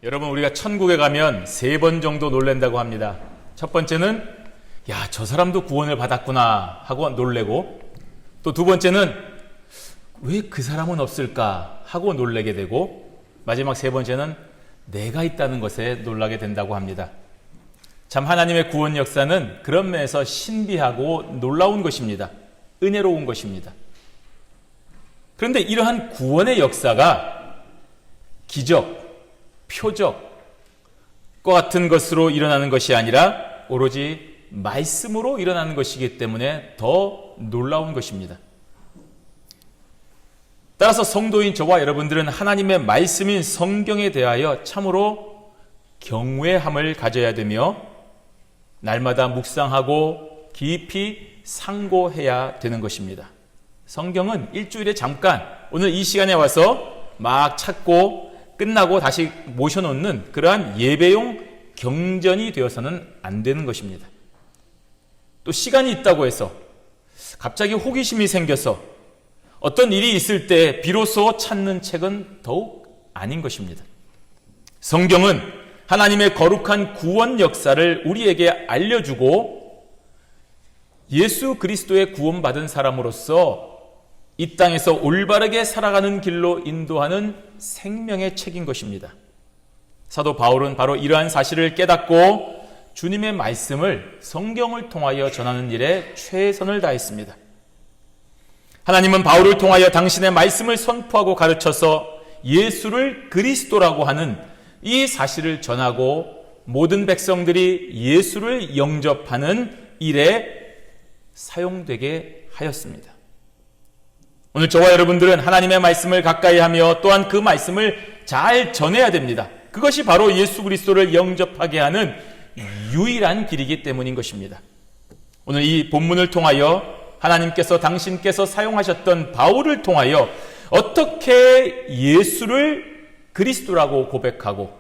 여러분, 우리가 천국에 가면 3번 정도 놀란다고 합니다. 첫 번째는 야, 저 사람도 구원을 받았구나 하고 놀래고, 또 두 번째는 왜 그 사람은 없을까 하고 놀라게 되고, 마지막 세 번째는 내가 있다는 것에 놀라게 된다고 합니다. 참 하나님의 구원 역사는 그런 면에서 신비하고 놀라운 것입니다. 은혜로운 것입니다. 그런데 이러한 구원의 역사가 기적, 표적과 같은 것으로 일어나는 것이 아니라 오로지 말씀으로 일어나는 것이기 때문에 더 놀라운 것입니다. 따라서 성도인 저와 여러분들은 하나님의 말씀인 성경에 대하여 참으로 경외함을 가져야 되며 날마다 묵상하고 깊이 상고해야 되는 것입니다. 성경은 일주일에 잠깐 오늘 이 시간에 와서 막 찾고 끝나고 다시 모셔놓는 그러한 예배용 경전이 되어서는 안 되는 것입니다. 또 시간이 있다고 해서 갑자기 호기심이 생겨서 어떤 일이 있을 때 비로소 찾는 책은 더욱 아닌 것입니다. 성경은 하나님의 거룩한 구원 역사를 우리에게 알려주고 예수 그리스도의 구원받은 사람으로서 이 땅에서 올바르게 살아가는 길로 인도하는 생명의 책인 것입니다. 사도 바울은 바로 이러한 사실을 깨닫고 주님의 말씀을 성경을 통하여 전하는 일에 최선을 다했습니다. 하나님은 바울을 통하여 당신의 말씀을 선포하고 가르쳐서 예수를 그리스도라고 하는 이 사실을 전하고 모든 백성들이 예수를 영접하는 일에 사용되게 하였습니다. 오늘 저와 여러분들은 하나님의 말씀을 가까이 하며 또한 그 말씀을 잘 전해야 됩니다. 그것이 바로 예수 그리스도를 영접하게 하는 유일한 길이기 때문인 것입니다. 오늘 이 본문을 통하여 하나님께서 당신께서 사용하셨던 바울을 통하여 어떻게 예수를 그리스도라고 고백하고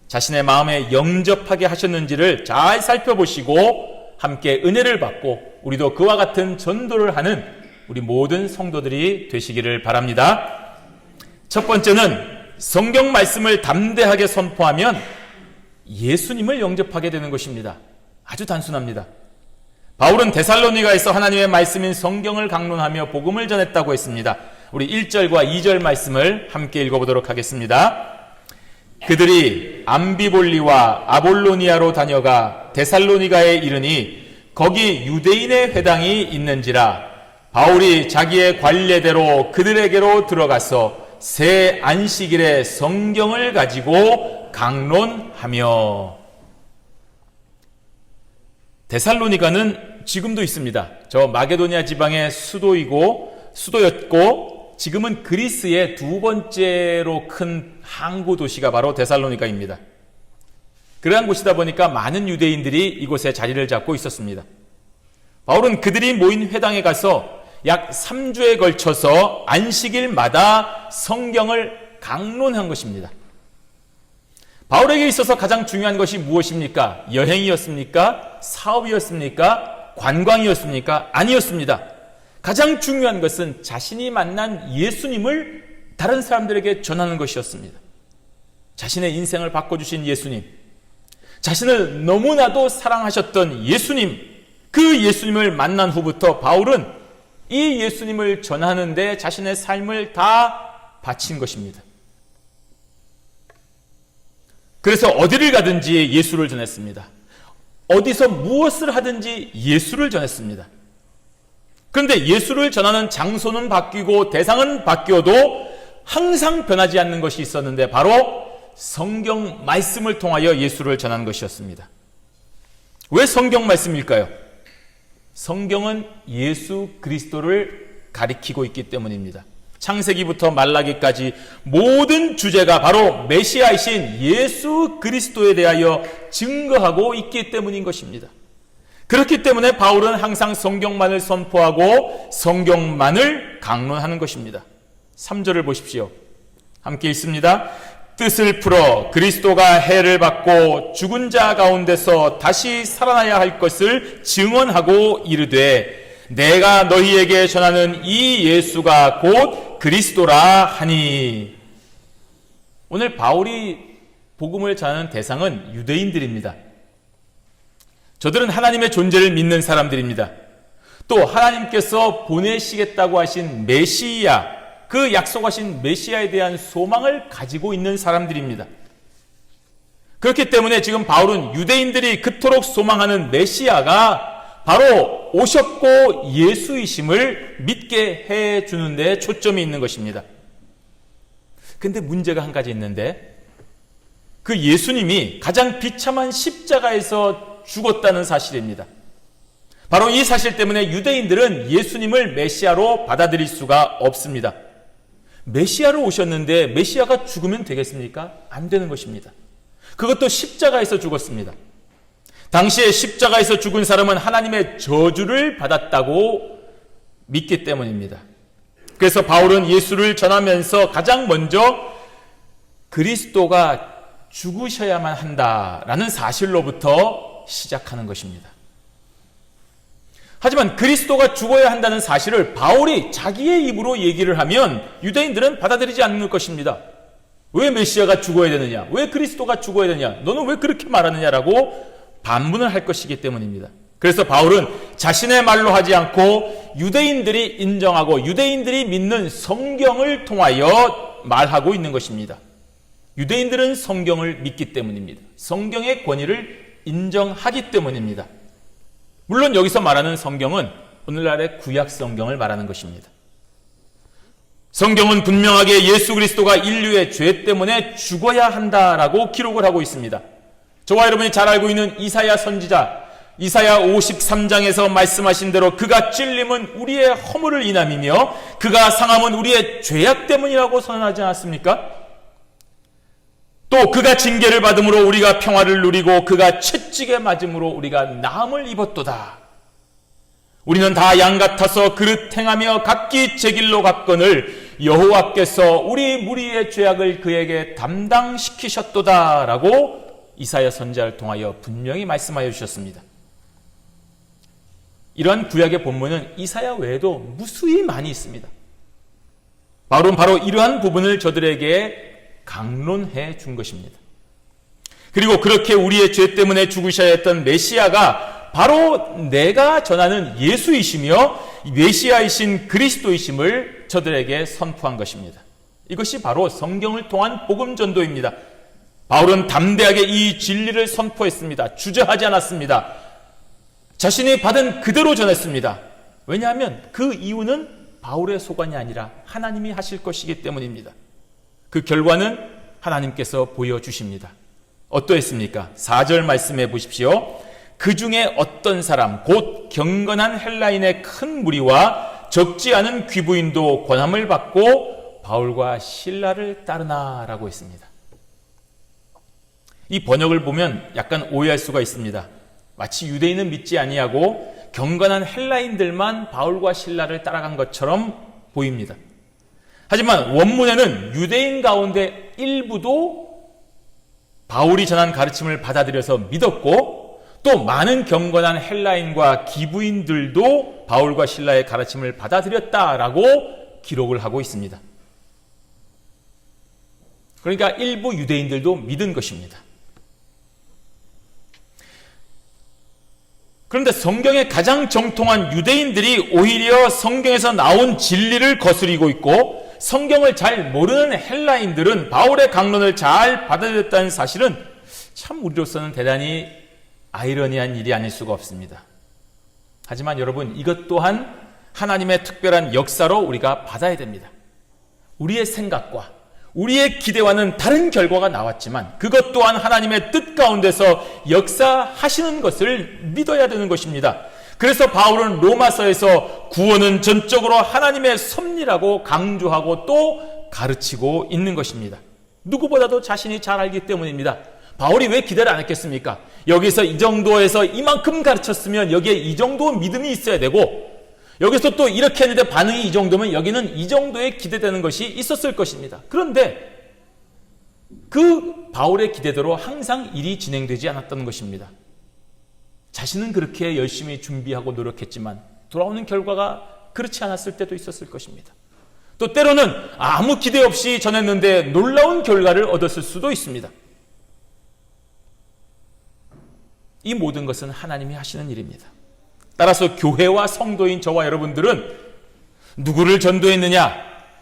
자신의 마음에 영접하게 하셨는지를 잘 살펴보시고 함께 은혜를 받고 우리도 그와 같은 전도를 하는 우리 모든 성도들이 되시기를 바랍니다. 첫 번째는 성경 말씀을 담대하게 선포하면 예수님을 영접하게 되는 것입니다. 아주 단순합니다. 바울은 데살로니가에서 하나님의 말씀인 성경을 강론하며 복음을 전했다고 했습니다. 우리 1절과 2절 말씀을 함께 읽어보도록 하겠습니다. 그들이 암비볼리와 아볼로니아로 다녀가 데살로니가에 이르니 거기 유대인의 회당이 있는지라 바울이 자기의 관례대로 그들에게로 들어가서 새 안식일에 성경을 가지고 강론하며. 데살로니가는 지금도 있습니다. 저 마게도니아 지방의 수도였고 지금은 그리스의 두 번째로 큰 항구 도시가 바로 데살로니가입니다. 그러한 곳이다 보니까 많은 유대인들이 이곳에 자리를 잡고 있었습니다. 바울은 그들이 모인 회당에 가서 약 3주에 걸쳐서 안식일마다 성경을 강론한 것입니다. 바울에게 있어서 가장 중요한 것이 무엇입니까? 여행이었습니까? 사업이었습니까? 관광이었습니까? 아니었습니다. 가장 중요한 것은 자신이 만난 예수님을 다른 사람들에게 전하는 것이었습니다. 자신의 인생을 바꿔주신 예수님, 자신을 너무나도 사랑하셨던 예수님, 그 예수님을 만난 후부터 바울은 이 예수님을 전하는데 자신의 삶을 다 바친 것입니다. 그래서 어디를 가든지 예수를 전했습니다. 어디서 무엇을 하든지 예수를 전했습니다. 그런데 예수를 전하는 장소는 바뀌고 대상은 바뀌어도 항상 변하지 않는 것이 있었는데 바로 성경 말씀을 통하여 예수를 전하는 것이었습니다. 왜 성경 말씀일까요? 성경은 예수 그리스도를 가리키고 있기 때문입니다. 창세기부터 말라기까지 모든 주제가 바로 메시아이신 예수 그리스도에 대하여 증거하고 있기 때문인 것입니다. 그렇기 때문에 바울은 항상 성경만을 선포하고 성경만을 강론하는 것입니다. 3절을 보십시오. 함께 읽습니다. 뜻을 풀어 그리스도가 해를 받고 죽은 자 가운데서 다시 살아나야 할 것을 증언하고 이르되 내가 너희에게 전하는 이 예수가 곧 그리스도라 하니. 오늘 바울이 복음을 전하는 대상은 유대인들입니다. 저들은 하나님의 존재를 믿는 사람들입니다. 또 하나님께서 보내시겠다고 하신 메시아, 그 약속하신 메시아에 대한 소망을 가지고 있는 사람들입니다. 그렇기 때문에 지금 바울은 유대인들이 그토록 소망하는 메시아가 바로 오셨고 예수이심을 믿게 해주는 데 초점이 있는 것입니다. 근데 문제가 한 가지 있는데, 그 예수님이 가장 비참한 십자가에서 죽었다는 사실입니다. 바로 이 사실 때문에 유대인들은 예수님을 메시아로 받아들일 수가 없습니다. 메시아로 오셨는데 메시아가 죽으면 되겠습니까? 안 되는 것입니다. 그것도 십자가에서 죽었습니다. 당시에 십자가에서 죽은 사람은 하나님의 저주를 받았다고 믿기 때문입니다. 그래서 바울은 예수를 전하면서 가장 먼저 그리스도가 죽으셔야만 한다라는 사실로부터 시작하는 것입니다. 하지만 그리스도가 죽어야 한다는 사실을 바울이 자기의 입으로 얘기를 하면 유대인들은 받아들이지 않는 것입니다. 왜 메시아가 죽어야 되느냐? 왜 그리스도가 죽어야 되느냐? 너는 왜 그렇게 말하느냐라고 반문을 할 것이기 때문입니다. 그래서 바울은 자신의 말로 하지 않고 유대인들이 인정하고 유대인들이 믿는 성경을 통하여 말하고 있는 것입니다. 유대인들은 성경을 믿기 때문입니다. 성경의 권위를 인정하기 때문입니다. 물론 여기서 말하는 성경은 오늘날의 구약 성경을 말하는 것입니다. 성경은 분명하게 예수 그리스도가 인류의 죄 때문에 죽어야 한다라고 기록을 하고 있습니다. 저와 여러분이 잘 알고 있는 이사야 선지자, 이사야 53장에서 말씀하신 대로 그가 찔림은 우리의 허물을 인함이며 그가 상함은 우리의 죄악 때문이라고 선언하지 않았습니까? 또 그가 징계를 받음으로 우리가 평화를 누리고 그가 채찍에 맞음으로 우리가 나음을 입었도다. 우리는 다 양 같아서 그릇 행하며 각기 제 길로 갔거늘 여호와께서 우리 무리의 죄악을 그에게 담당시키셨도다 라고 이사야 선지자를 통하여 분명히 말씀하여 주셨습니다. 이러한 구약의 본문은 이사야 외에도 무수히 많이 있습니다. 바울은 바로 이러한 부분을 저들에게 강론해 준 것입니다. 그리고 그렇게 우리의 죄 때문에 죽으셔야 했던 메시아가 바로 내가 전하는 예수이시며 메시아이신 그리스도이심을 저들에게 선포한 것입니다. 이것이 바로 성경을 통한 복음 전도입니다. 바울은 담대하게 이 진리를 선포했습니다. 주저하지 않았습니다. 자신이 받은 그대로 전했습니다. 왜냐하면 그 이유는 바울의 소관이 아니라 하나님이 하실 것이기 때문입니다. 그 결과는 하나님께서 보여주십니다. 어떠했습니까? 4절 말씀해 보십시오. 그 중에 어떤 사람 곧 경건한 헬라인의 큰 무리와 적지 않은 귀부인도 권함을 받고 바울과 실라를 따르나라고 했습니다. 이 번역을 보면 약간 오해할 수가 있습니다. 마치 유대인은 믿지 아니하고 경건한 헬라인들만 바울과 실라를 따라간 것처럼 보입니다. 하지만 원문에는 유대인 가운데 일부도 바울이 전한 가르침을 받아들여서 믿었고 또 많은 경건한 헬라인과 기부인들도 바울과 실라의 가르침을 받아들였다라고 기록을 하고 있습니다. 그러니까 일부 유대인들도 믿은 것입니다. 그런데 성경에 가장 정통한 유대인들이 오히려 성경에서 나온 진리를 거스리고 있고 성경을 잘 모르는 헬라인들은 바울의 강론을 잘 받아들였다는 사실은 참 우리로서는 대단히 아이러니한 일이 아닐 수가 없습니다. 하지만 여러분, 이것 또한 하나님의 특별한 역사로 우리가 받아야 됩니다. 우리의 생각과 우리의 기대와는 다른 결과가 나왔지만 그것 또한 하나님의 뜻 가운데서 역사하시는 것을 믿어야 되는 것입니다. 그래서 바울은 로마서에서 구원은 전적으로 하나님의 섭리라고 강조하고 또 가르치고 있는 것입니다. 누구보다도 자신이 잘 알기 때문입니다. 바울이 왜 기대를 안 했겠습니까? 여기서 이 정도에서 이만큼 가르쳤으면 여기에 이 정도 믿음이 있어야 되고 여기서 또 이렇게 했는데 반응이 이 정도면 여기는 이 정도의 기대되는 것이 있었을 것입니다. 그런데 그 바울의 기대대로 항상 일이 진행되지 않았던 것입니다. 자신은 그렇게 열심히 준비하고 노력했지만 돌아오는 결과가 그렇지 않았을 때도 있었을 것입니다. 또 때로는 아무 기대 없이 전했는데 놀라운 결과를 얻었을 수도 있습니다. 이 모든 것은 하나님이 하시는 일입니다. 따라서 교회와 성도인 저와 여러분들은 누구를 전도했느냐,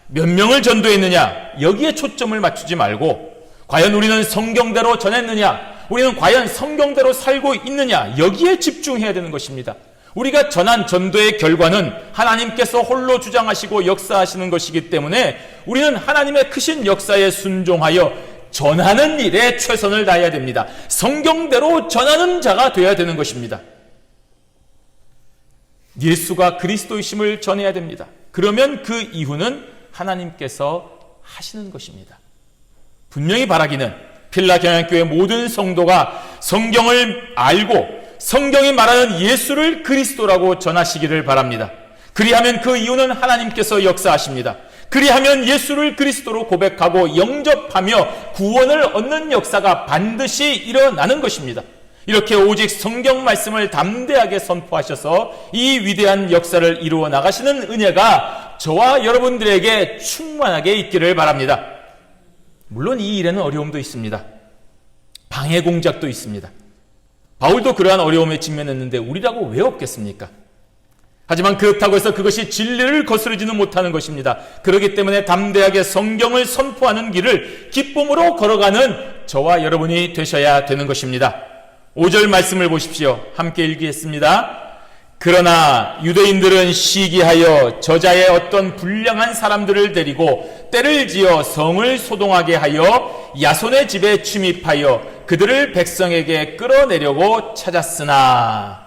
몇 명을 전도했느냐, 여기에 초점을 맞추지 말고 과연 우리는 성경대로 전했느냐, 우리는 과연 성경대로 살고 있느냐, 여기에 집중해야 되는 것입니다. 우리가 전한 전도의 결과는 하나님께서 홀로 주장하시고 역사하시는 것이기 때문에 우리는 하나님의 크신 역사에 순종하여 전하는 일에 최선을 다해야 됩니다. 성경대로 전하는 자가 되어야 되는 것입니다. 예수가 그리스도이심을 전해야 됩니다. 그러면 그 이후는 하나님께서 하시는 것입니다. 분명히 바라기는 필라 경양교회 모든 성도가 성경을 알고 성경이 말하는 예수를 그리스도라고 전하시기를 바랍니다. 그리하면 그 이유는 하나님께서 역사하십니다. 그리하면 예수를 그리스도로 고백하고 영접하며 구원을 얻는 역사가 반드시 일어나는 것입니다. 이렇게 오직 성경 말씀을 담대하게 선포하셔서 이 위대한 역사를 이루어 나가시는 은혜가 저와 여러분들에게 충만하게 있기를 바랍니다. 물론 이 일에는 어려움도 있습니다. 방해 공작도 있습니다. 바울도 그러한 어려움에 직면했는데 우리라고 왜 없겠습니까? 하지만 그렇다고 해서 그것이 진리를 거스르지는 못하는 것입니다. 그렇기 때문에 담대하게 성경을 선포하는 길을 기쁨으로 걸어가는 저와 여러분이 되셔야 되는 것입니다. 5절 말씀을 보십시오. 함께 읽겠습니다. 그러나 유대인들은 시기하여 저자의 어떤 불량한 사람들을 데리고 때를 지어 성을 소동하게 하여 야손의 집에 침입하여 그들을 백성에게 끌어내려고 찾았으나,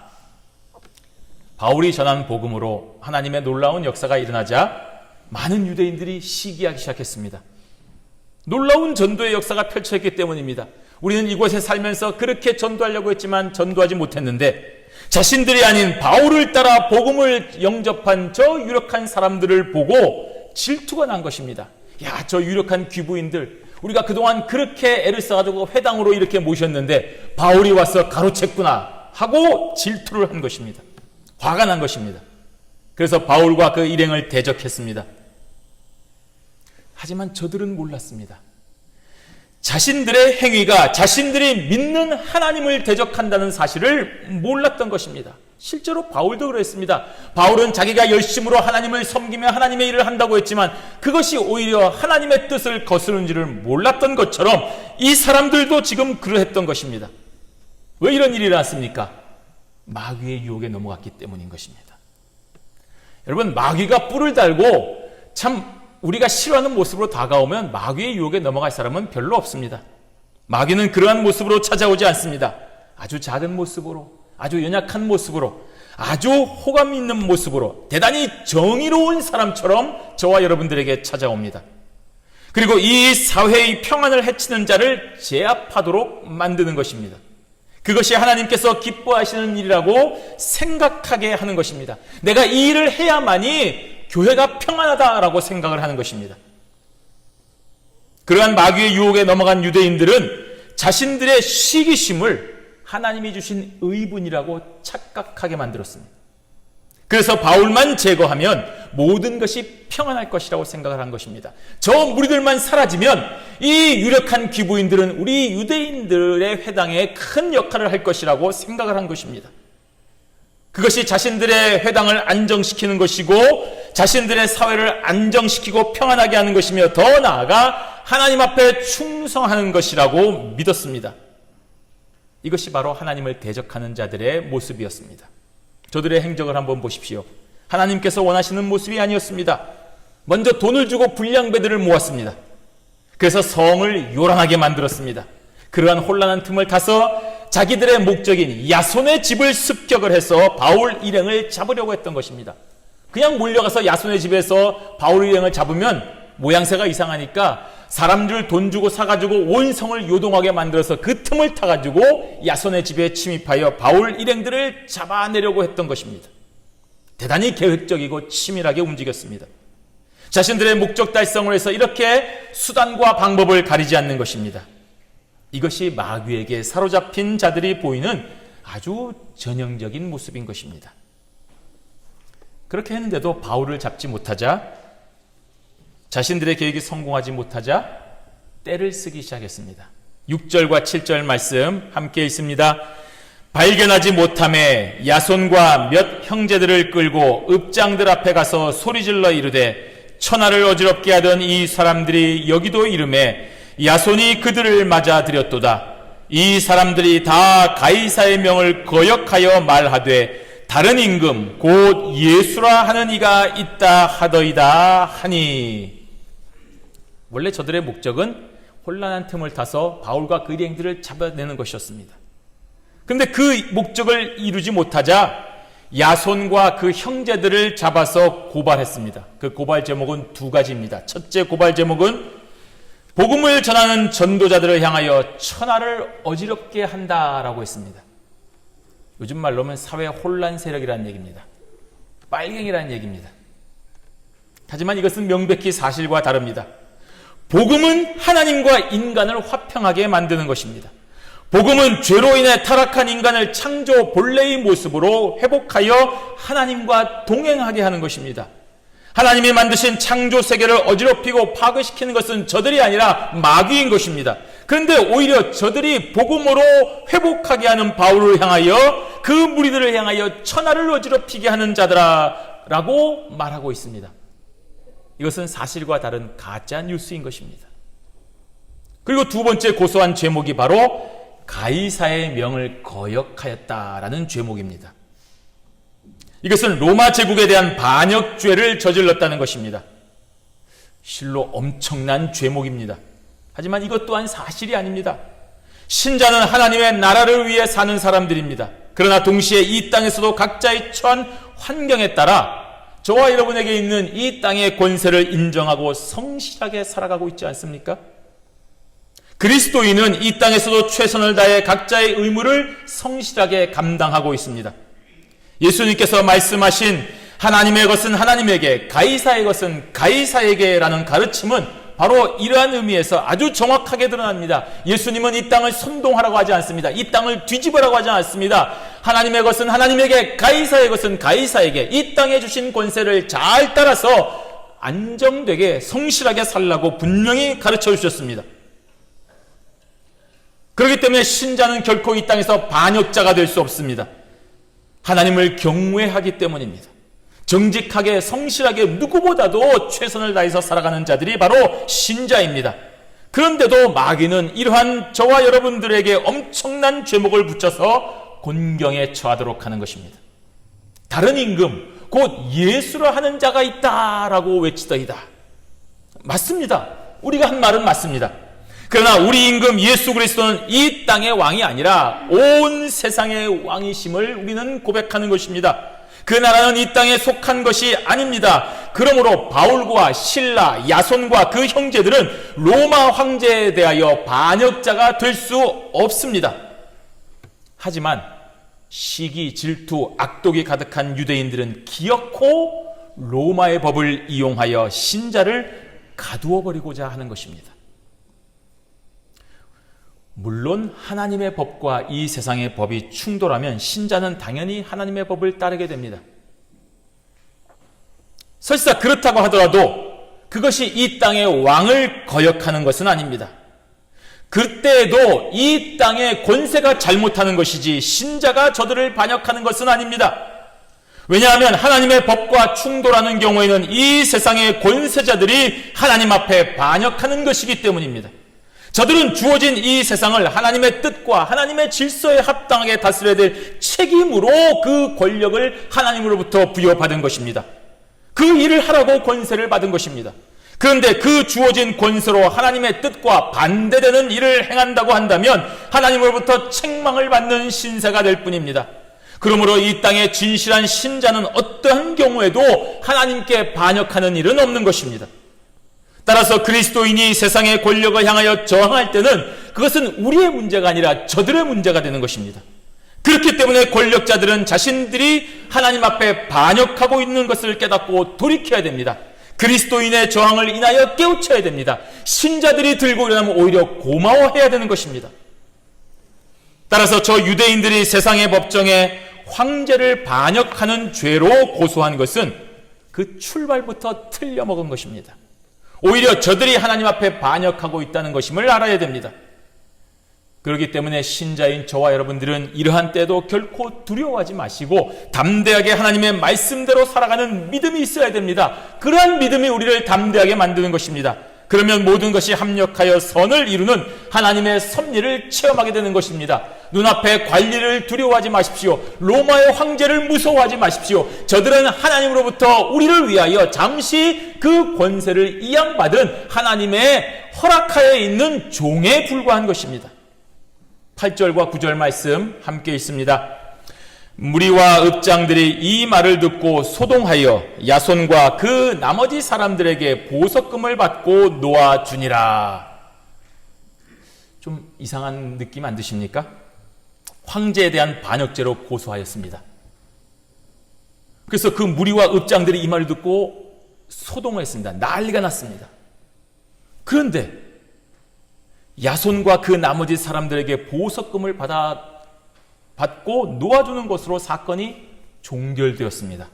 바울이 전한 복음으로 하나님의 놀라운 역사가 일어나자 많은 유대인들이 시기하기 시작했습니다. 놀라운 전도의 역사가 펼쳐졌기 때문입니다. 우리는 이곳에 살면서 그렇게 전도하려고 했지만 전도하지 못했는데 자신들이 아닌 바울을 따라 복음을 영접한 저 유력한 사람들을 보고 질투가 난 것입니다. 야, 저 유력한 귀부인들, 우리가 그동안 그렇게 애를 써가지고 회당으로 이렇게 모셨는데 바울이 와서 가로챘구나 하고 질투를 한 것입니다. 화가 난 것입니다. 그래서 바울과 그 일행을 대적했습니다. 하지만 저들은 몰랐습니다. 자신들의 행위가 자신들이 믿는 하나님을 대적한다는 사실을 몰랐던 것입니다. 실제로 바울도 그랬습니다. 바울은 자기가 열심으로 하나님을 섬기며 하나님의 일을 한다고 했지만 그것이 오히려 하나님의 뜻을 거스르는지를 몰랐던 것처럼 이 사람들도 지금 그러했던 것입니다. 왜 이런 일이 일어났습니까? 마귀의 유혹에 넘어갔기 때문인 것입니다. 여러분, 마귀가 뿔을 달고 참 우리가 싫어하는 모습으로 다가오면 마귀의 유혹에 넘어갈 사람은 별로 없습니다. 마귀는 그러한 모습으로 찾아오지 않습니다. 아주 작은 모습으로, 아주 연약한 모습으로, 아주 호감 있는 모습으로, 대단히 정의로운 사람처럼 저와 여러분들에게 찾아옵니다. 그리고 이 사회의 평안을 해치는 자를 제압하도록 만드는 것입니다. 그것이 하나님께서 기뻐하시는 일이라고 생각하게 하는 것입니다. 내가 이 일을 해야만이 교회가 평안하다라고 생각을 하는 것입니다. 그러한 마귀의 유혹에 넘어간 유대인들은 자신들의 시기심을 하나님이 주신 의분이라고 착각하게 만들었습니다. 그래서 바울만 제거하면 모든 것이 평안할 것이라고 생각을 한 것입니다. 저 무리들만 사라지면 이 유력한 귀부인들은 우리 유대인들의 회당에 큰 역할을 할 것이라고 생각을 한 것입니다. 그것이 자신들의 회당을 안정시키는 것이고 자신들의 사회를 안정시키고 평안하게 하는 것이며 더 나아가 하나님 앞에 충성하는 것이라고 믿었습니다. 이것이 바로 하나님을 대적하는 자들의 모습이었습니다. 저들의 행적을 한번 보십시오. 하나님께서 원하시는 모습이 아니었습니다. 먼저 돈을 주고 불량배들을 모았습니다. 그래서 성을 요란하게 만들었습니다. 그러한 혼란한 틈을 타서 자기들의 목적인 야손의 집을 습격을 해서 바울 일행을 잡으려고 했던 것입니다. 그냥 몰려가서 야손의 집에서 바울 일행을 잡으면 모양새가 이상하니까 사람들 돈 주고 사가지고 온 성을 요동하게 만들어서 그 틈을 타가지고 야손의 집에 침입하여 바울 일행들을 잡아내려고 했던 것입니다. 대단히 계획적이고 치밀하게 움직였습니다. 자신들의 목적 달성을 해서 이렇게 수단과 방법을 가리지 않는 것입니다. 이것이 마귀에게 사로잡힌 자들이 보이는 아주 전형적인 모습인 것입니다. 그렇게 했는데도 바울을 잡지 못하자, 자신들의 계획이 성공하지 못하자 때를 쓰기 시작했습니다. 6절과 7절 말씀 함께 읽습니다. 발견하지 못함에 야손과 몇 형제들을 끌고 읍장들 앞에 가서 소리질러 이르되 천하를 어지럽게 하던 이 사람들이 여기도 이름에 야손이 그들을 맞아들였도다. 이 사람들이 다 가이사의 명을 거역하여 말하되 다른 임금 곧 예수라 하는 이가 있다 하더이다 하니. 원래 저들의 목적은 혼란한 틈을 타서 바울과 그 일행들을 잡아내는 것이었습니다. 그런데 그 목적을 이루지 못하자 야손과 그 형제들을 잡아서 고발했습니다. 그 고발 제목은 두 가지입니다. 첫째 고발 제목은 복음을 전하는 전도자들을 향하여 천하를 어지럽게 한다라고 했습니다. 요즘 말로 하면 사회 혼란 세력이라는 얘기입니다. 빨갱이라는 얘기입니다. 하지만 이것은 명백히 사실과 다릅니다. 복음은 하나님과 인간을 화평하게 만드는 것입니다. 복음은 죄로 인해 타락한 인간을 창조 본래의 모습으로 회복하여 하나님과 동행하게 하는 것입니다. 하나님이 만드신 창조 세계를 어지럽히고 파괴시키는 것은 저들이 아니라 마귀인 것입니다. 그런데 오히려 저들이 복음으로 회복하게 하는 바울을 향하여 그 무리들을 향하여 천하를 어지럽히게 하는 자들아라고 말하고 있습니다. 이것은 사실과 다른 가짜 뉴스인 것입니다. 그리고 두 번째 고소한 죄목이 바로 가이사의 명을 거역하였다라는 죄목입니다. 이것은 로마 제국에 대한 반역죄를 저질렀다는 것입니다. 실로 엄청난 죄목입니다. 하지만 이것 또한 사실이 아닙니다. 신자는 하나님의 나라를 위해 사는 사람들입니다. 그러나 동시에 이 땅에서도 각자의 처한 환경에 따라 저와 여러분에게 있는 이 땅의 권세를 인정하고 성실하게 살아가고 있지 않습니까? 그리스도인은 이 땅에서도 최선을 다해 각자의 의무를 성실하게 감당하고 있습니다. 예수님께서 말씀하신 하나님의 것은 하나님에게, 가이사의 것은 가이사에게라는 가르침은 바로 이러한 의미에서 아주 정확하게 드러납니다. 예수님은 이 땅을 선동하라고 하지 않습니다. 이 땅을 뒤집으라고 하지 않습니다. 하나님의 것은 하나님에게, 가이사의 것은 가이사에게, 이 땅에 주신 권세를 잘 따라서 안정되게 성실하게 살라고 분명히 가르쳐 주셨습니다. 그렇기 때문에 신자는 결코 이 땅에서 반역자가 될 수 없습니다. 하나님을 경외하기 때문입니다. 정직하게 성실하게 누구보다도 최선을 다해서 살아가는 자들이 바로 신자입니다. 그런데도 마귀는 이러한 저와 여러분들에게 엄청난 죄목을 붙여서 곤경에 처하도록 하는 것입니다. 다른 임금 곧 예수라 하는 자가 있다라고 외치더이다. 맞습니다. 우리가 한 말은 맞습니다. 그러나 우리 임금 예수 그리스도는 이 땅의 왕이 아니라 온 세상의 왕이심을 우리는 고백하는 것입니다. 그 나라는 이 땅에 속한 것이 아닙니다. 그러므로 바울과 실라, 야손과 그 형제들은 로마 황제에 대하여 반역자가 될 수 없습니다. 하지만 시기, 질투, 악독이 가득한 유대인들은 기어코 로마의 법을 이용하여 신자를 가두어 버리고자 하는 것입니다. 물론 하나님의 법과 이 세상의 법이 충돌하면 신자는 당연히 하나님의 법을 따르게 됩니다. 설사 그렇다고 하더라도 그것이 이 땅의 왕을 거역하는 것은 아닙니다. 그때에도 이 땅의 권세가 잘못하는 것이지 신자가 저들을 반역하는 것은 아닙니다. 왜냐하면 하나님의 법과 충돌하는 경우에는 이 세상의 권세자들이 하나님 앞에 반역하는 것이기 때문입니다. 저들은 주어진 이 세상을 하나님의 뜻과 하나님의 질서에 합당하게 다스려야 될 책임으로 그 권력을 하나님으로부터 부여받은 것입니다. 그 일을 하라고 권세를 받은 것입니다. 그런데 그 주어진 권세로 하나님의 뜻과 반대되는 일을 행한다고 한다면 하나님으로부터 책망을 받는 신세가 될 뿐입니다. 그러므로 이 땅의 진실한 신자는 어떠한 경우에도 하나님께 반역하는 일은 없는 것입니다. 따라서 그리스도인이 세상의 권력을 향하여 저항할 때는 그것은 우리의 문제가 아니라 저들의 문제가 되는 것입니다. 그렇기 때문에 권력자들은 자신들이 하나님 앞에 반역하고 있는 것을 깨닫고 돌이켜야 됩니다. 그리스도인의 저항을 인하여 깨우쳐야 됩니다. 신자들이 들고 일어나면 오히려 고마워해야 되는 것입니다. 따라서 저 유대인들이 세상의 법정에 황제를 반역하는 죄로 고소한 것은 그 출발부터 틀려먹은 것입니다. 오히려 저들이 하나님 앞에 반역하고 있다는 것임을 알아야 됩니다. 그렇기 때문에 신자인 저와 여러분들은 이러한 때도 결코 두려워하지 마시고 담대하게 하나님의 말씀대로 살아가는 믿음이 있어야 됩니다. 그러한 믿음이 우리를 담대하게 만드는 것입니다. 그러면 모든 것이 합력하여 선을 이루는 하나님의 섭리를 체험하게 되는 것입니다. 눈앞의 관리를 두려워하지 마십시오. 로마의 황제를 무서워하지 마십시오. 저들은 하나님으로부터 우리를 위하여 잠시 그 권세를 이양받은 하나님의 허락하에 있는 종에 불과한 것입니다. 8절과 9절 말씀 함께 있습니다. 무리와 읍장들이 이 말을 듣고 소동하여 야손과 그 나머지 사람들에게 보석금을 받고 놓아주니라. 좀 이상한 느낌 안 드십니까? 황제에 대한 반역죄로 고소하였습니다. 그래서 그 무리와 읍장들이 이 말을 듣고 소동을 했습니다. 난리가 났습니다. 그런데 야손과 그 나머지 사람들에게 보석금을 받고 놓아주는 것으로 사건이 종결되었습니다.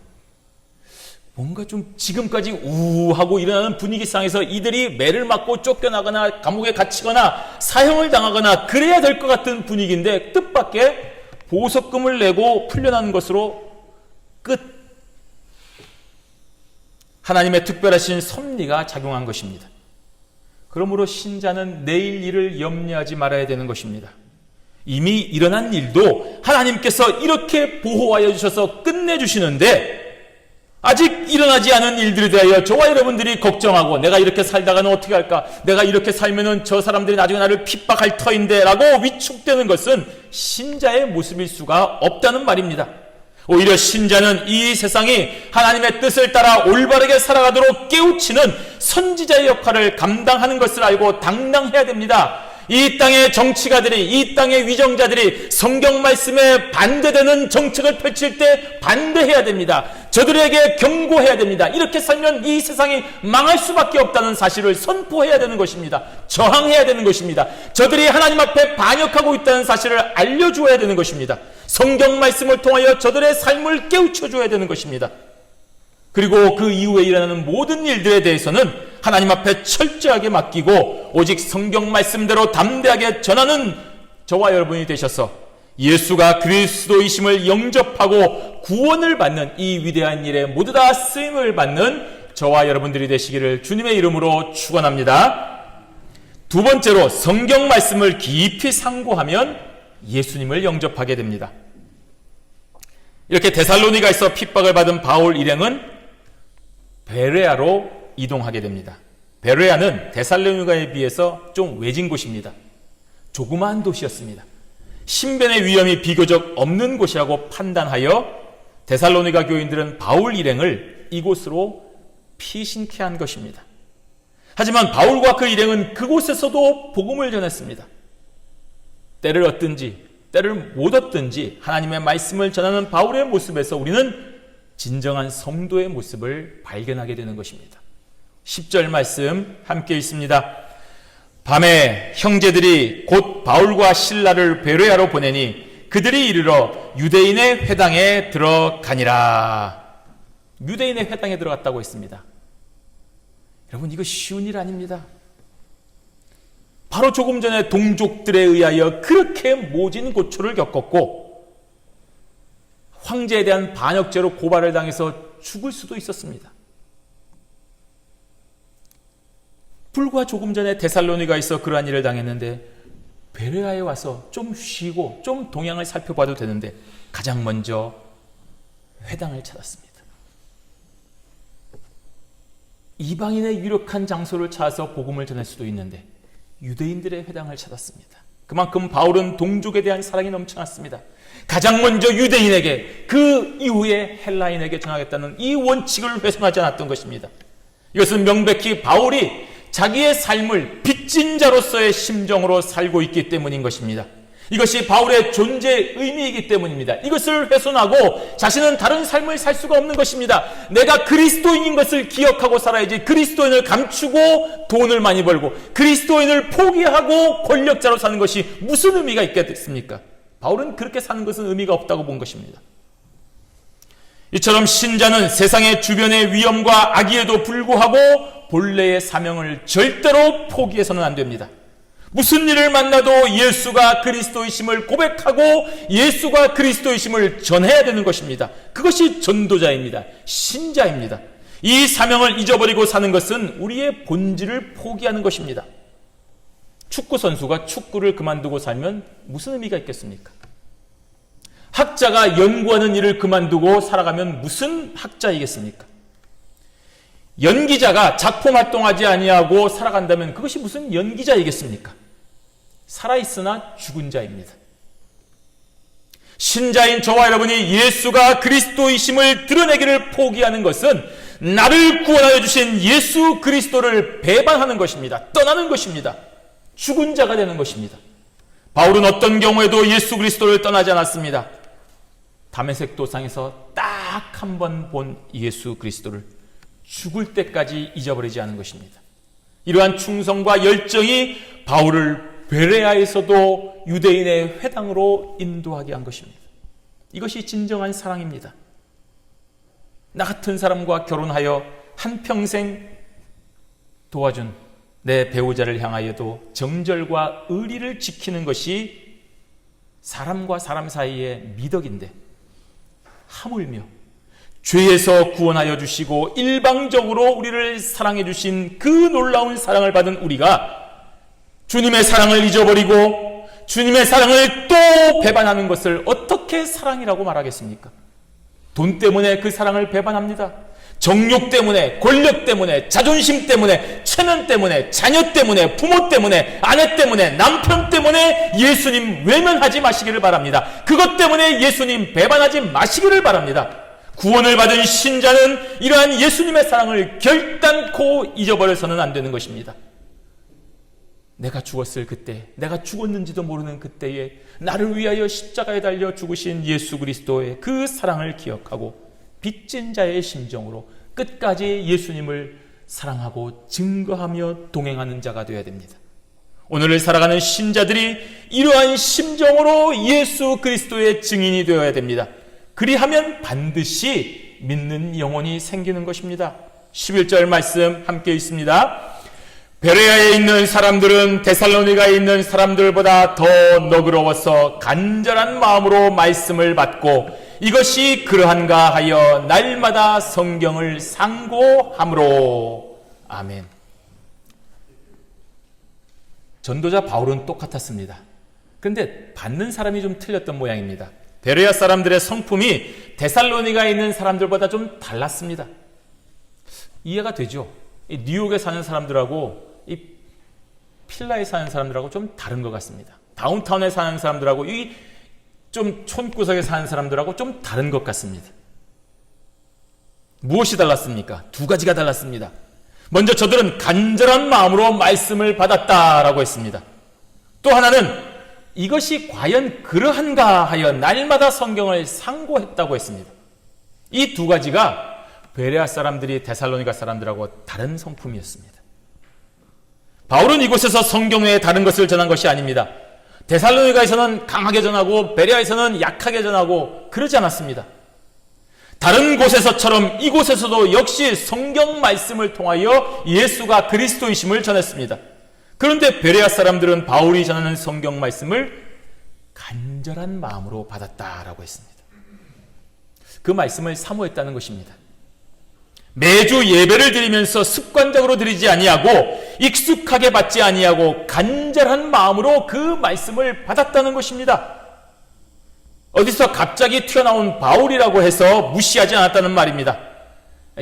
뭔가 좀 지금까지 우하고 일어나는 분위기상에서 이들이 매를 맞고 쫓겨나거나 감옥에 갇히거나 사형을 당하거나 그래야 될 것 같은 분위기인데 뜻밖의 보석금을 내고 풀려나는 것으로 끝. 하나님의 특별하신 섭리가 작용한 것입니다. 그러므로 신자는 내일 일을 염려하지 말아야 되는 것입니다. 이미 일어난 일도 하나님께서 이렇게 보호하여 주셔서 끝내주시는데 아직 일어나지 않은 일들에 대하여 저와 여러분들이 걱정하고 내가 이렇게 살다가는 어떻게 할까? 내가 이렇게 살면은 저 사람들이 나중에 나를 핍박할 터인데 라고 위축되는 것은 신자의 모습일 수가 없다는 말입니다. 오히려 신자는 이 세상이 하나님의 뜻을 따라 올바르게 살아가도록 깨우치는 선지자의 역할을 감당하는 것을 알고 당당해야 됩니다. 이 땅의 정치가들이, 이 땅의 위정자들이 성경 말씀에 반대되는 정책을 펼칠 때 반대해야 됩니다. 저들에게 경고해야 됩니다. 이렇게 살면 이 세상이 망할 수밖에 없다는 사실을 선포해야 되는 것입니다. 저항해야 되는 것입니다. 저들이 하나님 앞에 반역하고 있다는 사실을 알려주어야 되는 것입니다. 성경 말씀을 통하여 저들의 삶을 깨우쳐줘야 되는 것입니다. 그리고 그 이후에 일어나는 모든 일들에 대해서는 하나님 앞에 철저하게 맡기고 오직 성경 말씀대로 담대하게 전하는 저와 여러분이 되셔서 예수가 그리스도이심을 영접하고 구원을 받는 이 위대한 일에 모두 다 쓰임을 받는 저와 여러분들이 되시기를 주님의 이름으로 축원합니다. 두 번째로 성경 말씀을 깊이 상고하면 예수님을 영접하게 됩니다. 이렇게 데살로니가에서 핍박을 받은 바울 일행은 베레아로 이동하게 됩니다. 베레아는 데살로니가에 비해서 좀 외진 곳입니다. 조그마한 도시였습니다. 신변의 위험이 비교적 없는 곳이라고 판단하여 데살로니가 교인들은 바울 일행을 이곳으로 피신케 한 것입니다. 하지만 바울과 그 일행은 그곳에서도 복음을 전했습니다. 때를 얻든지 때를 못 얻든지 하나님의 말씀을 전하는 바울의 모습에서 우리는 진정한 성도의 모습을 발견하게 되는 것입니다. 10절 말씀 함께 있습니다. 밤에 형제들이 곧 바울과 실라를 베레아로 보내니 그들이 이르러 유대인의 회당에 들어가니라. 유대인의 회당에 들어갔다고 했습니다. 여러분, 이거 쉬운 일 아닙니다. 바로 조금 전에 동족들에 의하여 그렇게 모진 고초를 겪었고 황제에 대한 반역죄로 고발을 당해서 죽을 수도 있었습니다. 불과 조금 전에 데살로니가에서 그러한 일을 당했는데 베레아에 와서 좀 쉬고 좀 동향을 살펴봐도 되는데 가장 먼저 회당을 찾았습니다. 이방인의 유력한 장소를 찾아서 복음을 전할 수도 있는데 유대인들의 회당을 찾았습니다. 그만큼 바울은 동족에 대한 사랑이 넘쳐났습니다. 가장 먼저 유대인에게 그 이후에 헬라인에게 전하겠다는 이 원칙을 훼손하지 않았던 것입니다. 이것은 명백히 바울이 자기의 삶을 빚진 자로서의 심정으로 살고 있기 때문인 것입니다. 이것이 바울의 존재의 의미이기 때문입니다. 이것을 훼손하고 자신은 다른 삶을 살 수가 없는 것입니다. 내가 그리스도인인 것을 기억하고 살아야지 그리스도인을 감추고 돈을 많이 벌고 그리스도인을 포기하고 권력자로 사는 것이 무슨 의미가 있겠습니까? 바울은 그렇게 사는 것은 의미가 없다고 본 것입니다. 이처럼 신자는 세상의 주변의 위험과 악의에도 불구하고 본래의 사명을 절대로 포기해서는 안 됩니다. 무슨 일을 만나도 예수가 그리스도이심을 고백하고 예수가 그리스도이심을 전해야 되는 것입니다. 그것이 전도자입니다. 신자입니다. 이 사명을 잊어버리고 사는 것은 우리의 본질을 포기하는 것입니다. 축구 선수가 축구를 그만두고 살면 무슨 의미가 있겠습니까? 학자가 연구하는 일을 그만두고 살아가면 무슨 학자이겠습니까? 연기자가 작품 활동하지 아니하고 살아간다면 그것이 무슨 연기자이겠습니까? 살아있으나 죽은 자입니다. 신자인 저와 여러분이 예수가 그리스도이심을 드러내기를 포기하는 것은 나를 구원하여 주신 예수 그리스도를 배반하는 것입니다. 떠나는 것입니다. 죽은 자가 되는 것입니다. 바울은 어떤 경우에도 예수 그리스도를 떠나지 않았습니다. 다메섹 도상에서 딱 한 번 본 예수 그리스도를 죽을 때까지 잊어버리지 않은 것입니다. 이러한 충성과 열정이 바울을 베레아에서도 유대인의 회당으로 인도하게 한 것입니다. 이것이 진정한 사랑입니다. 나 같은 사람과 결혼하여 한평생 도와준 내 배우자를 향하여도 정절과 의리를 지키는 것이 사람과 사람 사이의 미덕인데, 하물며 죄에서 구원하여 주시고 일방적으로 우리를 사랑해 주신 그 놀라운 사랑을 받은 우리가 주님의 사랑을 잊어버리고 주님의 사랑을 또 배반하는 것을 어떻게 사랑이라고 말하겠습니까? 돈 때문에 그 사랑을 배반합니다. 정욕 때문에, 권력 때문에, 자존심 때문에, 체면 때문에, 자녀 때문에, 부모 때문에, 아내 때문에, 남편 때문에 예수님 외면하지 마시기를 바랍니다. 그것 때문에 예수님 배반하지 마시기를 바랍니다. 구원을 받은 신자는 이러한 예수님의 사랑을 결단코 잊어버려서는 안 되는 것입니다. 내가 죽었을 그때, 내가 죽었는지도 모르는 그때에 나를 위하여 십자가에 달려 죽으신 예수 그리스도의 그 사랑을 기억하고 빚진 자의 심정으로 끝까지 예수님을 사랑하고 증거하며 동행하는 자가 되어야 됩니다. 오늘을 살아가는 신자들이 이러한 심정으로 예수 그리스도의 증인이 되어야 됩니다. 그리하면 반드시 믿는 영혼이 생기는 것입니다. 11절 말씀 함께 있습니다. 베레아에 있는 사람들은 데살로니가에 있는 사람들보다 더 너그러워서 간절한 마음으로 말씀을 받고 이것이 그러한가 하여 날마다 성경을 상고함으로. 아멘. 전도자 바울은 똑같았습니다. 그런데 받는 사람이 좀 틀렸던 모양입니다. 베레아 사람들의 성품이 데살로니가에 있는 사람들보다 좀 달랐습니다. 이해가 되죠? 이 뉴욕에 사는 사람들하고 이 필라에 사는 사람들하고 좀 다른 것 같습니다. 다운타운에 사는 사람들하고 이 좀 촌구석에 사는 사람들하고 좀 다른 것 같습니다. 무엇이 달랐습니까? 두 가지가 달랐습니다. 먼저 저들은 간절한 마음으로 말씀을 받았다라고 했습니다. 또 하나는 이것이 과연 그러한가 하여 날마다 성경을 상고했다고 했습니다. 이 두 가지가 베레아 사람들이 데살로니가 사람들하고 다른 성품이었습니다. 바울은 이곳에서 성경 외에 다른 것을 전한 것이 아닙니다. 데살로니가에서는 강하게 전하고 베레아에서는 약하게 전하고 그러지 않았습니다. 다른 곳에서처럼 이곳에서도 역시 성경 말씀을 통하여 예수가 그리스도이심을 전했습니다. 그런데 베레아 사람들은 바울이 전하는 성경 말씀을 간절한 마음으로 받았다라고 했습니다. 그 말씀을 사모했다는 것입니다. 매주 예배를 드리면서 습관적으로 드리지 아니하고 익숙하게 받지 아니하고 간절한 마음으로 그 말씀을 받았다는 것입니다. 어디서 갑자기 튀어나온 바울이라고 해서 무시하지 않았다는 말입니다.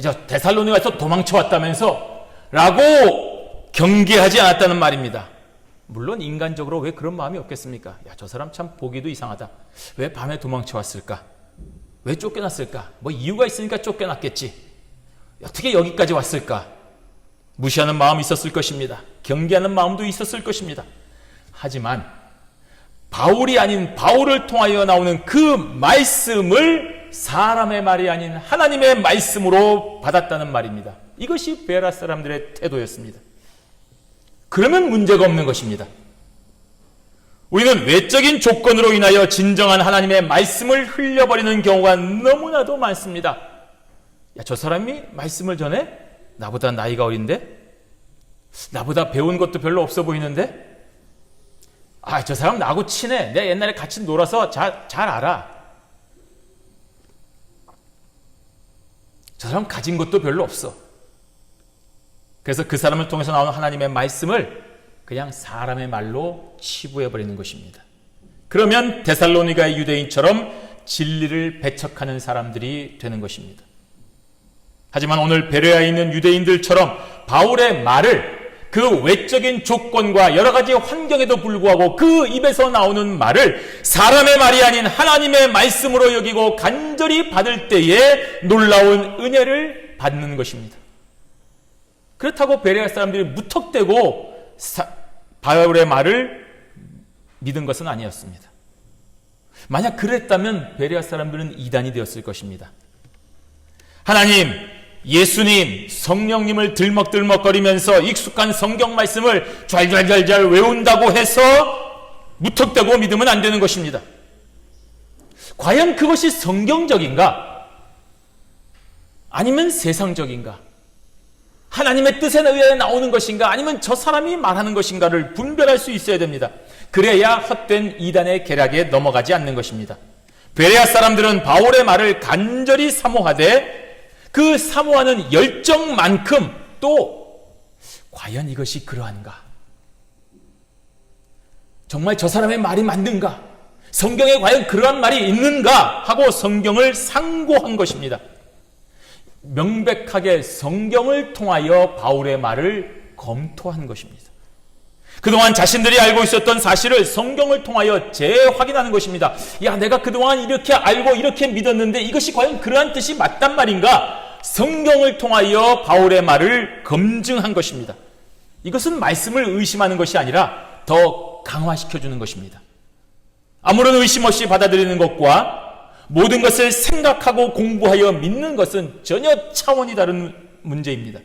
저 데살로니가에서 도망쳐왔다면서 라고 경계하지 않았다는 말입니다. 물론 인간적으로 왜 그런 마음이 없겠습니까? 야, 저 사람 참 보기도 이상하다. 왜 밤에 도망쳐왔을까? 왜 쫓겨났을까? 뭐 이유가 있으니까 쫓겨났겠지. 어떻게 여기까지 왔을까? 무시하는 마음이 있었을 것입니다. 경계하는 마음도 있었을 것입니다. 하지만 바울이 아닌 바울을 통하여 나오는 그 말씀을 사람의 말이 아닌 하나님의 말씀으로 받았다는 말입니다. 이것이 베레아 사람들의 태도였습니다. 그러면 문제가 없는 것입니다. 우리는 외적인 조건으로 인하여 진정한 하나님의 말씀을 흘려버리는 경우가 너무나도 많습니다. 야, 저 사람이 말씀을 전해? 나보다 나이가 어린데? 나보다 배운 것도 별로 없어 보이는데? 아, 저 사람 나하고 친해. 내가 옛날에 같이 놀아서 잘 알아. 저 사람 가진 것도 별로 없어. 그래서 그 사람을 통해서 나오는 하나님의 말씀을 그냥 사람의 말로 치부해버리는 것입니다. 그러면 데살로니가의 유대인처럼 진리를 배척하는 사람들이 되는 것입니다. 하지만 오늘 베레아에 있는 유대인들처럼 바울의 말을 그 외적인 조건과 여러 가지 환경에도 불구하고 그 입에서 나오는 말을 사람의 말이 아닌 하나님의 말씀으로 여기고 간절히 받을 때에 놀라운 은혜를 받는 것입니다. 그렇다고 베레아 사람들이 무턱대고 바울의 말을 믿은 것은 아니었습니다. 만약 그랬다면 베레아 사람들은 이단이 되었을 것입니다. 하나님, 예수님, 성령님을 들먹들먹거리면서 익숙한 성경 말씀을 잘 외운다고 해서 무턱대고 믿으면 안 되는 것입니다. 과연 그것이 성경적인가? 아니면 세상적인가? 하나님의 뜻에 의해 나오는 것인가? 아니면 저 사람이 말하는 것인가를 분별할 수 있어야 됩니다. 그래야 헛된 이단의 계략에 넘어가지 않는 것입니다. 베레아 사람들은 바울의 말을 간절히 사모하되 그 사모하는 열정만큼 또 과연 이것이 그러한가? 정말 저 사람의 말이 맞는가? 성경에 과연 그러한 말이 있는가? 하고 성경을 상고한 것입니다. 명백하게 성경을 통하여 바울의 말을 검토한 것입니다. 그동안 자신들이 알고 있었던 사실을 성경을 통하여 재확인하는 것입니다. 야, 내가 그동안 이렇게 알고 이렇게 믿었는데 이것이 과연 그러한 뜻이 맞단 말인가? 성경을 통하여 바울의 말을 검증한 것입니다. 이것은 말씀을 의심하는 것이 아니라 더 강화시켜주는 것입니다. 아무런 의심 없이 받아들이는 것과 모든 것을 생각하고 공부하여 믿는 것은 전혀 차원이 다른 문제입니다.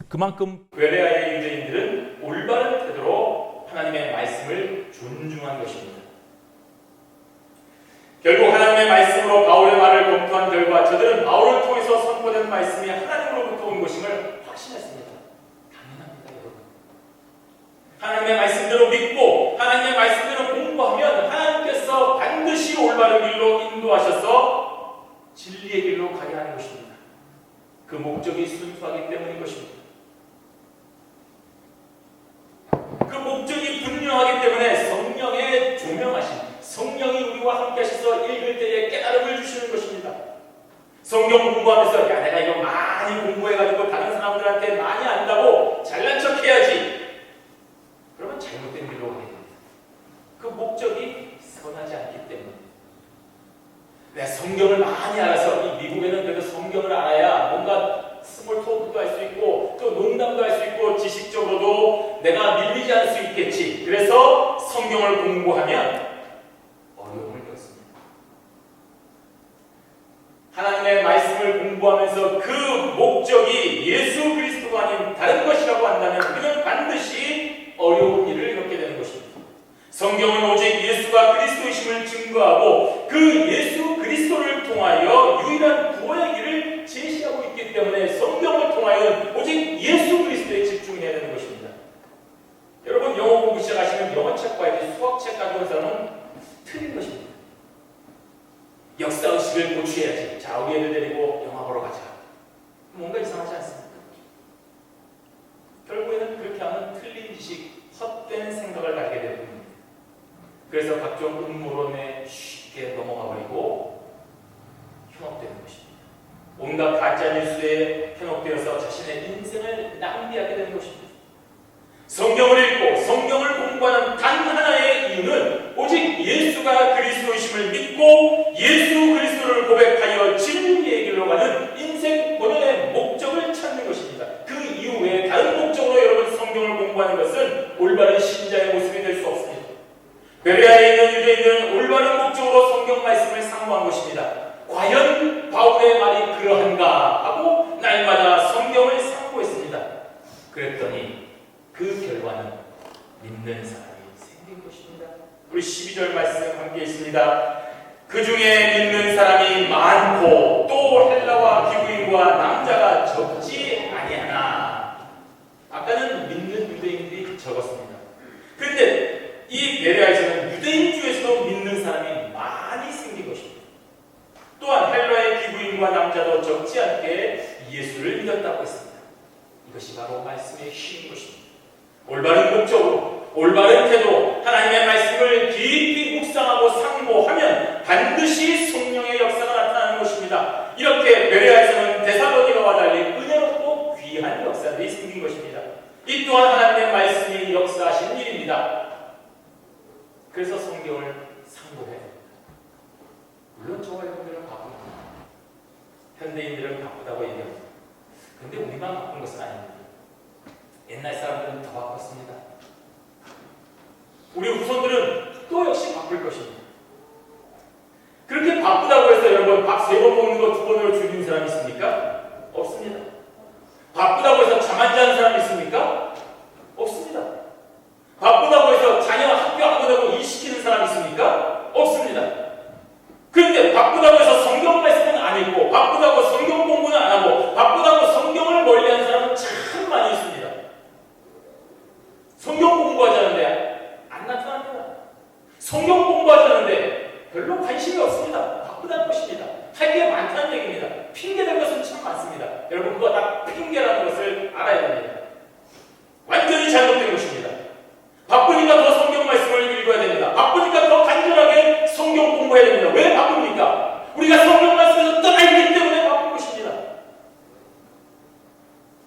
그만큼 베레아의 유대인들은 올바른 태도로 하나님의 말씀을 존중한 것입니다. 결국 하나님의 말씀으로 바울의 말을 검토한 결과 저들은 바울을 통해서 선포된 말씀이 하나님으로부터 온 것임을 확신했습니다. 당연합니다, 여러분. 하나님의 말씀대로 믿고 하나님의 말씀대로 공부하면 하나님께서 반드시 올바른 길로 인도하셔서 진리의 길로 가게 하는 것입니다. 그 목적이 순수하기 때문인 것입니다. 그 목적이 분명하기 때문에 성령의 조명하심, 성령이 우리와 함께 하셔서 읽을 때에 깨달음을 주시는 것입니다. 성경 공부하면서 야, 내가 이거 많이 공부해가지고 다른 사람들한테 많이 안다고 잘난 척해야지. 그러면 잘못된 길로 가게 됩니다. 그 목적이 선하지 않기 때문에. 내가 성경을 많이 알아서, 이 미국에는 그래도 성경을 알아야 뭔가 스몰 토크도 할 수 있고 또 농담도 할 수 있고 지식적으로도 내가 밀리지 않을 수 있겠지. 그래서 성경을 공부하면 어려움을 겪습니다. 하나님의 말씀을 공부하면서 그 목적이 예수 그리스도가 아닌 다른 것이라고 한다면 그는 반드시 어려운 일을 겪게 되는 것입니다. 성경은 오직 예수가 그리스도이심을 증거하고 그 예수 그리스도를 통하여 유일한 구원의 길을 제시하고 있기 때문에 성경을 통하여 오직 예수 그리스도에 집중해야 되는 것입니다. 여러분, 영어 공부 시작하시면 영어책 봐야지 수학책 가지고 온 사람은 틀린 것입니다. 역사의식을 고취해야지. 자, 우리 애들 데리고 영화 보러 가자. 뭔가 이상하지 않습니까? 결국에는 그렇게 하면 틀린 지식, 헛된 생각을 가지게 되는 겁니다. 그래서 각종 음모론에 쉽게 넘어가 버리고 현혹되는 것입니다. 온갖 가짜뉴스에 현혹되어서 자신의 인생을 낭비하게 되는 것입니다. 성경을 읽고 성경을 공부하는 단 하나의 이유는 오직 예수가 그리스도이심을 믿고 예수 그리스도를 고백하여 진리의 길로 가는 인생 본연의 목적을 찾는 것입니다. 그 이후에 다른 목적으로 여러분 성경을 공부하는 것은 올바른 신자의 모습이 될 수 없습니다. 베레아에 있는 유대인들은 올바른 목적으로 성경 말씀을 사모한 것입니다. 과연 바울의 말이 그러한가 하고 날마다 성경을 상고했습니다. 그랬더니 그 결과는 믿는 사람이 생긴 것입니다. 우리 12절 말씀 함께 있습니다. 그 중에 믿는 사람이 많고 또 헬라와 기브인과 남자가 적지 아니하나. 아까는 믿는 유대인들이 적었습니다. 그런데 이 베레아에서는 유대인 중에서도 믿는 사람이 많이 생긴 것입니다. 또한 헬라의 기부인과 남자도 적지 않게 예수를 믿었다고 했습니다. 이것이 바로 말씀의 힘인 것입니다. 올바른 목적으로, 올바른 태도로 하나님의 말씀을 깊이 묵상하고 상고하면 반드시 성령의 역사가 나타나는 것입니다. 이렇게 베레아에서는 데살로니가와 달리 은혜롭고 귀한 역사들이 생긴 것입니다. 이 또한 하나님의 말씀이 역사하신 일입니다. 그래서 성경을 상고해야 됩니다. 물론 저와 여러분들은 바쁩니다. 현대인들은 바쁘다고 얘기합니다. 근데 우리만 바쁜 것은 아닙니다. 옛날 사람들은 더 바빴습니다. 우리 후손들은 또 역시 바쁠 것입니다. 그렇게 바쁘다고 해서 여러분 밥 3번 먹는 거 2번으로 줄이는 사람이 있습니까? 없습니다. 바쁘다고 해서 잠 안 자는 사람이 있습니까? 없습니다. 바쁘다고 해서 자녀 학교 안 보내고 일 시키는 사람이 있습니까? 없습니다. 그런데 바쁘다고 해서 성경 말씀은 안 읽고, 바쁘다고 성경 공부는 안 하고, 바쁘다고 성경을 멀리하는 사람은 참 많이 있습니다. 성경 공부하자는데 안 나타납니다. 성경 공부하자는데 별로 관심이 없습니다. 바쁘다는 것입니다. 할 게 많다는 얘기입니다. 핑계될 것은 참 많습니다. 여러분 그거 다 핑계라는 것을 알아야 됩니다. 완전히 잘못된 것입니다. 바쁘니까 더 성경 말씀을 읽어야 됩니다. 바쁘니까 더 간절하게 성경 공부해야 됩니다. 왜 바쁩니까? 우리가 성경 말씀에서 떠나있기 때문에 바쁜 것입니다.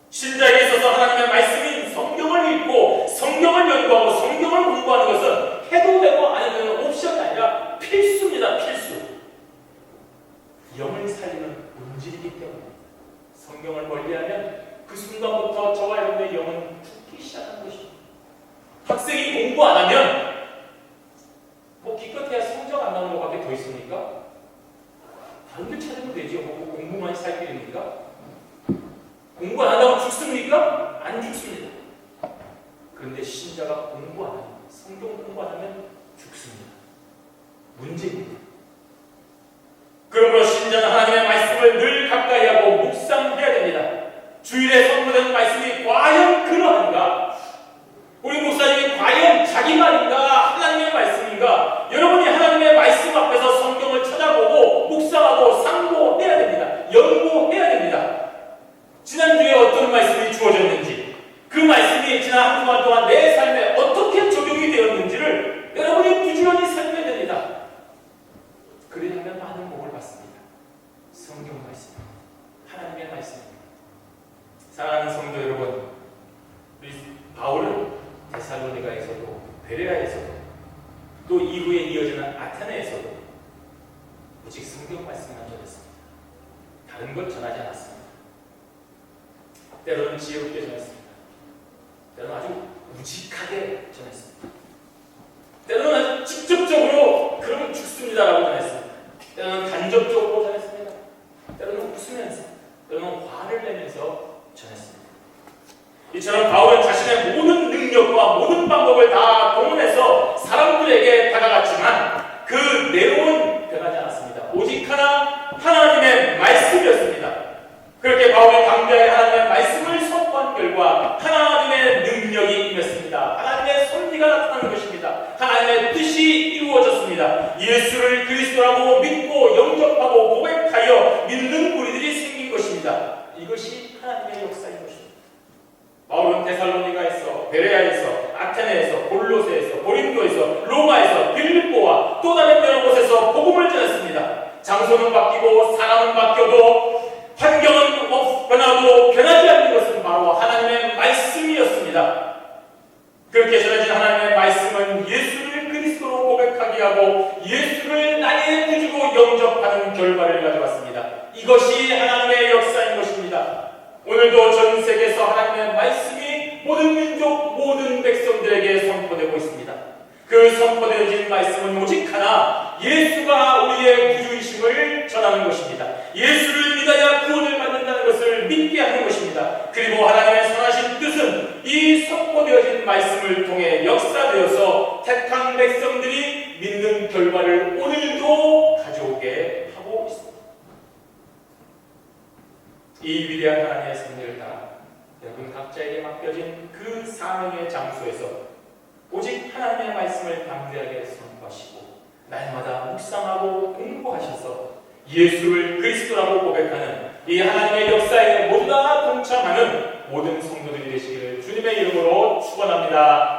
신자에게 있어서 하나님의 말씀인 성경을 읽고 성경을 연구하고 성경을 공부하는 것은 해도 되고 안 해도 되는 옵션이 아니라 필수입니다. 필수. 영을 살리는 본질이기 때문에 성경을 멀리하면 그 순간부터 저와 여러분의 영은 죽기 시작하는 것입니다. 학생이 공부 안 하면 뭐 기껏해야 성적 안 나오는 것밖에 더 있습니까? 다른 데 찾으면 되죠. 뭐 공부만 살 길입니까? 공부 안 한다고 죽습니까? 안 죽습니다. 그런데 신자가 공부 안 하면, 성경 공부 안 하면 죽습니다. 문제입니다. 그러므로 신자는 하나님의 말씀을 늘 가까이 하고 묵상해야 됩니다. 주일에 선포되는 말씀이 과연 그러한가? 우리 목사님이 과연 자기 말인가? 하나님의 말씀인가? 여러분이 하나님의 말씀 앞에서 성경을 찾아보고 묵상하고 상고해야 됩니다. 연구해야 됩니다. 지난주에 어떤 말씀이 주어졌는지, 그 말씀이 지난 한 주간 동안 내 삶에 어떻게 적용이 되었는지를 여러분이 부지런히 살펴야 됩니다. 그래야만 많은 복을 받습니다. 성경 말씀, 하나님의 말씀입니다. 사랑하는 성도 여러분, 우리 바울은 데살로니가에서도 베레아에서도 또 이후에 이어지는 아테네에서도 오직 성경 말씀만 전했습니다. 다른 것 전하지 않았습니다. 때로는 지혜롭게 전했습니다. 때로는 아주 우직하게 전했습니다. 때로는 아주 직접적으로 그러면 죽습니다라고 전했습니다. 때로는 간접적으로 전했습니다. 때로는 웃으면서, 때로는 화를 내면서 전했습니다. 이처럼 바울은 자신의 모든 능력과 모든 방법을 다 동원해서 사람들에게 다가갔지만 그 내용은 변하지 않았습니다. 오직 하나님의 말씀이었습니다. 그렇게 바울이 담대하게 하나님의 말씀을 선포한 결과 하나님의 능력이 임했습니다. 하나님의 섭리가 나타나는 것입니다. 하나님의 뜻이 이루어졌습니다. 예수를 그리스도라고 믿고 영접하고 고백하여 믿는 무리들이 생긴 것입니다. 이것이 하나님의 역사인 것입니다. 바울은 데살로니가에서, 베레아에서, 아테네에서, 골로새에서, 고린도에서, 로마에서, 빌립보와 또 다른 여러 곳에서 복음을 전했습니다. 장소는 바뀌고 사람은 바뀌어도 환경은 변화도 변하지 않는 것은 바로 하나님의 말씀이었습니다. 그렇게 전해진 하나님의 말씀은 예수를 그리스도로 고백하게 하고 예수를 나의 구주로 영접하는 결과를 가져왔습니다. 이것이 하나님의 역사인 것입니다. 오늘도 전 세계에서 하나님의 말씀이 모든 민족, 모든 백성들에게 선포되고 있습니다. 그 선포되어진 말씀은 오직 하나, 예수가 우리의 구주이심을 전하는 것입니다. 예수를 믿어야 구원을 받는다는 것을 믿게 하는 것입니다. 그리고 하나님의 선하신 뜻은 이 선포되어진 말씀을 통해 역사되어서 택한 백성들이 믿는 결과를 오늘도 가져오게 하고 있습니다. 이 위대한 하나님의 섭리를 따라 여러분 각자에게 맡겨진 그 사명의 장소에서 오직 하나님의 말씀을 날마다 묵상하고 공부하셔서 예수를 그리스도라고 고백하는 이 하나님의 역사에 모두 다 동참하는 모든 성도들이 되시기를 주님의 이름으로 축원합니다.